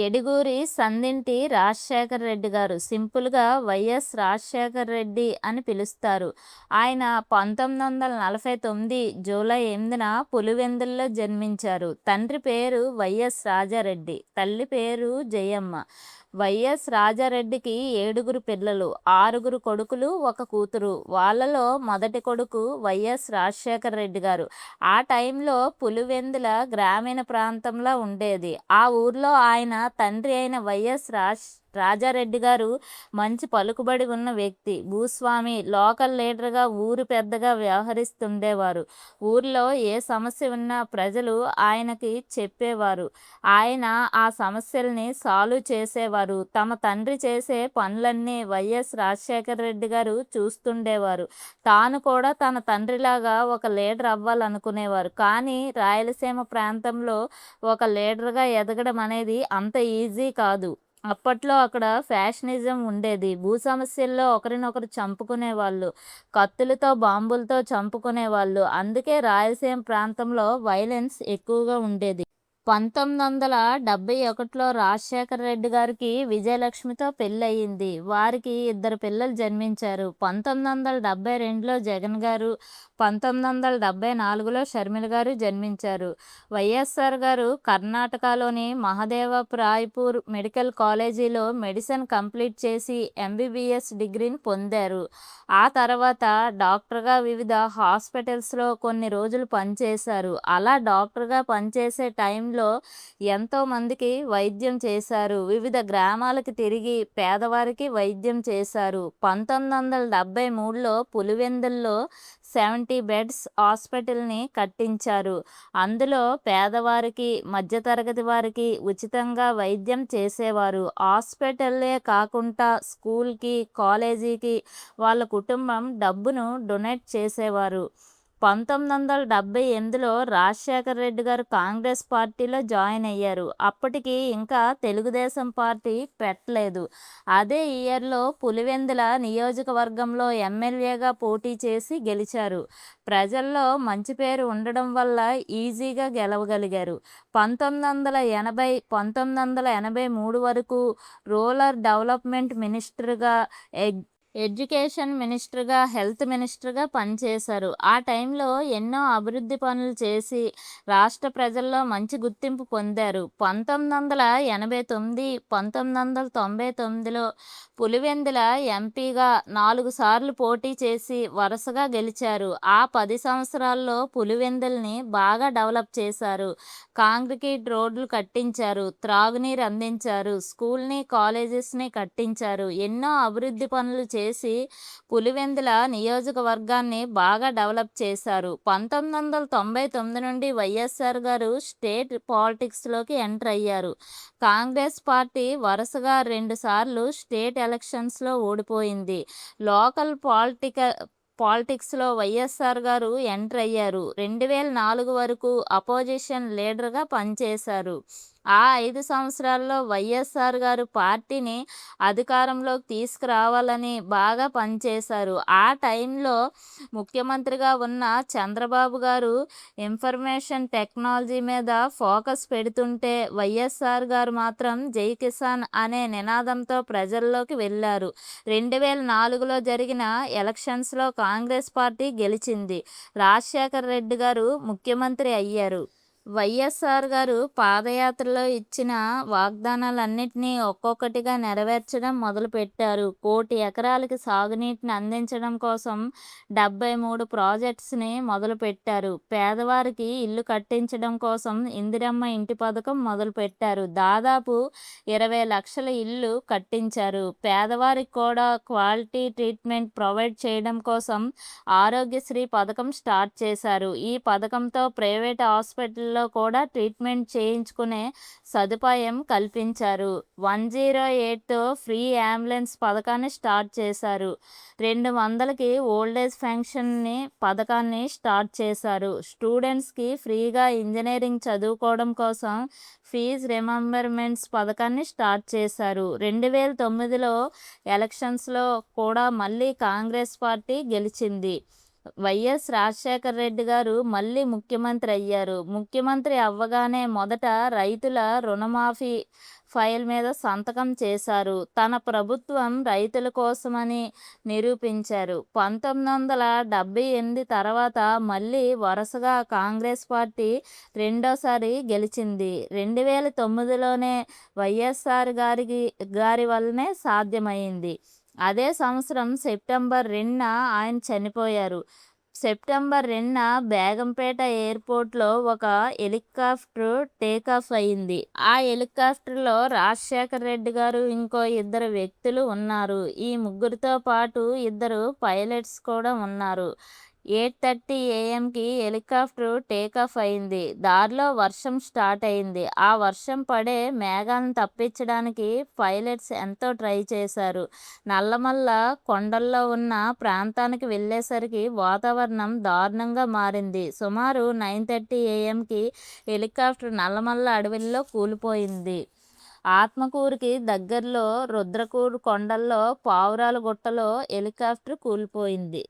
ఎడుగూరి సందింటి రాజశేఖర రెడ్డి గారు. సింపుల్‌గా వైఎస్ రాజశేఖర రెడ్డి అని పిలుస్తారు. ఆయన 1949 జూలై 8న పులివెందులలో జన్మించారు. తండ్రి పేరు వైఎస్ రాజారెడ్డి, తల్లి పేరు జయమ్మ. వైఎస్ రాజారెడ్డికి 7గురు పిల్లలు, 6గురు కొడుకులు, 1 కూతురు. వాళ్ళలో మొదటి కొడుకు వైఎస్ రాజశేఖర రెడ్డి గారు. ఆ టైంలో పులివెందుల గ్రామీణ ప్రాంతంలో ఉండేది. ఆ ఊర్లో ఆయన తండ్రి అయిన వైఎస్ రాజారెడ్డి గారు మంచి పలుకుబడి ఉన్న వ్యక్తి, భూస్వామి, లోకల్ లీడర్గా ఊరు పెద్దగా వ్యవహరిస్తుండేవారు. ఊర్లో ఏ సమస్య ఉన్నా ప్రజలు ఆయనకి చెప్పేవారు. ఆయన ఆ సమస్యల్ని సాల్వ్ చేసేవారు. తమ తండ్రి చేసే పనులన్నీ వైఎస్ రాజశేఖర రెడ్డి గారు చూస్తుండేవారు. తాను కూడా తన తండ్రిలాగా ఒక లీడర్ అవ్వాలనుకునేవారు. కానీ రాయలసీమ ప్రాంతంలో ఒక లీడర్గా ఎదగడం అనేది అంత ఈజీ కాదు. అప్పట్లో అక్కడ ఫ్యాషనిజం ఉండేది. భూ సమస్యల్లో ఒకరినొకరు చంపుకునేవాళ్ళు. కత్తులతో, బాంబులతో చంపుకునేవాళ్ళు. అందుకే రాయలసీమ ప్రాంతంలో వైలెన్స్ ఎక్కువగా ఉండేది. 1971లో రాజశేఖర రెడ్డి గారికి విజయలక్ష్మితో పెళ్ళయింది. వారికి 2 పిల్లలు జన్మించారు. 1972లో జగన్ గారు, 1974లో షర్మిల గారు జన్మించారు. వైఎస్ఆర్ గారు కర్ణాటకలోని మహదేవపురాయ్పూర్ మెడికల్ కాలేజీలో మెడిసిన్ కంప్లీట్ చేసి ఎంబీబీఎస్ డిగ్రీని పొందారు. ఆ తర్వాత డాక్టర్గా వివిధ హాస్పిటల్స్లో కొన్ని రోజులు పనిచేశారు. అలా డాక్టర్గా పనిచేసే టైంలో ఎంతోమందికి వైద్యం చేశారు. వివిధ గ్రామాలకు తిరిగి పేదవారికి వైద్యం చేశారు. 1973లో పులివెందుల్లో 70 బెడ్స్ హాస్పిటల్ని కట్టించారు. అందులో పేదవారికి, మధ్యతరగతి వారికి ఉచితంగా వైద్యం చేసేవారు. హాస్పిటల్లే కాకుండా స్కూల్కి, కాలేజీకి వాళ్ళ కుటుంబం డబ్బును డొనేట్ చేసేవారు. 1978లో రాజశేఖర రెడ్డి గారు కాంగ్రెస్ పార్టీలో జాయిన్ అయ్యారు. అప్పటికి ఇంకా తెలుగుదేశం పార్టీ పెట్టలేదు. అదే ఇయర్లో పులివెందుల నియోజకవర్గంలో ఎమ్మెల్యేగా పోటీ చేసి గెలిచారు. ప్రజల్లో మంచి పేరు ఉండడం వల్ల ఈజీగా గెలవగలిగారు. 1980, 1983 వరకు రూరల్ డెవలప్మెంట్ మినిస్టర్గా, ఎడ్యుకేషన్ మినిస్టర్గా, హెల్త్ మినిస్టర్గా పనిచేశారు. ఆ టైంలో ఎన్నో అభివృద్ధి పనులు చేసి రాష్ట్ర ప్రజల్లో మంచి గుర్తింపు పొందారు. 1989, 1999లో పులివెందుల ఎంపీగా 4 సార్లు పోటీ చేసి వరుసగా గెలిచారు. ఆ 10 సంవత్సరాల్లో పులివెందుల్ని బాగా డెవలప్ చేశారు. కాంక్రీట్ రోడ్లు కట్టించారు, త్రాగునీరు అందించారు, స్కూల్ని, కాలేజెస్ని కట్టించారు. ఎన్నో అభివృద్ధి పనులు చేసి పులివెందుల నియోజకవర్గాన్ని బాగా డెవలప్ చేశారు. 1999 నుండి వైఎస్ఆర్ గారు స్టేట్ పాలిటిక్స్లోకి ఎంటర్ అయ్యారు. కాంగ్రెస్ పార్టీ వరుసగా 2 సార్లు స్టేట్ ఎలక్షన్స్లో ఓడిపోయింది. లోకల్ పాలిటిక్స్లో వైఎస్ఆర్ గారు ఎంటర్ అయ్యారు. 2004 వరకు అపోజిషన్ లీడర్గా పనిచేశారు. ఆ 5 సంవత్సరాల్లో వైఎస్ఆర్ గారు పార్టీని అధికారంలోకి తీసుకురావాలని బాగా పనిచేశారు. ఆ టైంలో ముఖ్యమంత్రిగా ఉన్న చంద్రబాబు గారు ఇన్ఫర్మేషన్ టెక్నాలజీ మీద ఫోకస్ పెడుతుంటే వైఎస్ఆర్ గారు మాత్రం జై కిసాన్ అనే నినాదంతో ప్రజల్లోకి వెళ్ళారు. 2004లో జరిగిన ఎలక్షన్స్లో కాంగ్రెస్ పార్టీ గెలిచింది. రాజశేఖర రెడ్డి గారు ముఖ్యమంత్రి అయ్యారు. వైఎస్ఆర్ గారు పాదయాత్రలో ఇచ్చిన వాగ్దానాలన్నింటినీ ఒక్కొక్కటిగా నెరవేర్చడం మొదలుపెట్టారు. 1 కోటి ఎకరాలకి సాగునీటిని అందించడం కోసం 73 ప్రాజెక్ట్స్ని మొదలుపెట్టారు. పేదవారికి ఇల్లు కట్టించడం కోసం ఇందిరమ్మ ఇంటి పథకం మొదలుపెట్టారు. దాదాపు 20 లక్షల ఇల్లు కట్టించారు. పేదవారికి కూడా క్వాలిటీ ట్రీట్మెంట్ ప్రొవైడ్ చేయడం కోసం ఆరోగ్యశ్రీ పథకం స్టార్ట్ చేశారు. ఈ పథకంతో ప్రైవేట్ హాస్పిటల్లో కూడా ట్రీట్మెంట్ చేయించుకునే సదుపాయం కల్పించారు. 108తో ఫ్రీ అంబులెన్స్ పథకాన్ని స్టార్ట్ చేశారు. 200కి ఓల్డేజ్ పెన్షన్ పథకాన్ని స్టార్ట్ చేశారు. స్టూడెంట్స్కి ఫ్రీగా ఇంజనీరింగ్ చదువుకోవడం కోసం ఫీజు రియంబర్స్మెంట్స్ పథకాన్ని స్టార్ట్ చేశారు. 2009లో ఎలక్షన్స్లో కూడా మళ్ళీ కాంగ్రెస్ పార్టీ గెలిచింది. వైఎస్ రాజశేఖర రెడ్డి గారు మళ్ళీ ముఖ్యమంత్రి అయ్యారు. ముఖ్యమంత్రి అవ్వగానే మొదట రైతుల రుణమాఫీ ఫైల్ మీద సంతకం చేశారు. తన ప్రభుత్వం రైతుల కోసమని నిరూపించారు. 1978 తర్వాత మళ్ళీ వరుసగా కాంగ్రెస్ పార్టీ రెండోసారి గెలిచింది. 2009లోనే వైఎస్ఆర్ గారి వల్లనే సాధ్యమైంది. అదే సంవత్సరం సెప్టెంబర్ 2న ఆయన చనిపోయారు. సెప్టెంబర్ 2న బేగంపేట ఎయిర్పోర్ట్లో ఒక హెలికాప్టర్ టేకాఫ్ అయింది. ఆ హెలికాప్టర్లో రాజశేఖర రెడ్డి గారు, ఇంకో ఇద్దరు వ్యక్తులు ఉన్నారు. ఈ ముగ్గురితో పాటు ఇద్దరు పైలట్స్ కూడా ఉన్నారు. 8:30 AM-కి హెలికాప్టర్ టేకాఫ్ అయింది. దారిలో వర్షం స్టార్ట్ అయింది. ఆ వర్షం పడే మేఘాలను తప్పించడానికి పైలట్స్ ఎంతో ట్రై చేశారు. నల్లమల్ల కొండల్లో ఉన్న ప్రాంతానికి వెళ్ళేసరికి వాతావరణం దారుణంగా మారింది. సుమారు 9:30 AM-కి హెలికాప్టర్ నల్లమల్ల అడవుల్లో కూలిపోయింది. ఆత్మకూరుకి దగ్గరలో రుద్రకూరు కొండల్లో పావురాల గుట్టలో హెలికాప్టర్ కూలిపోయింది.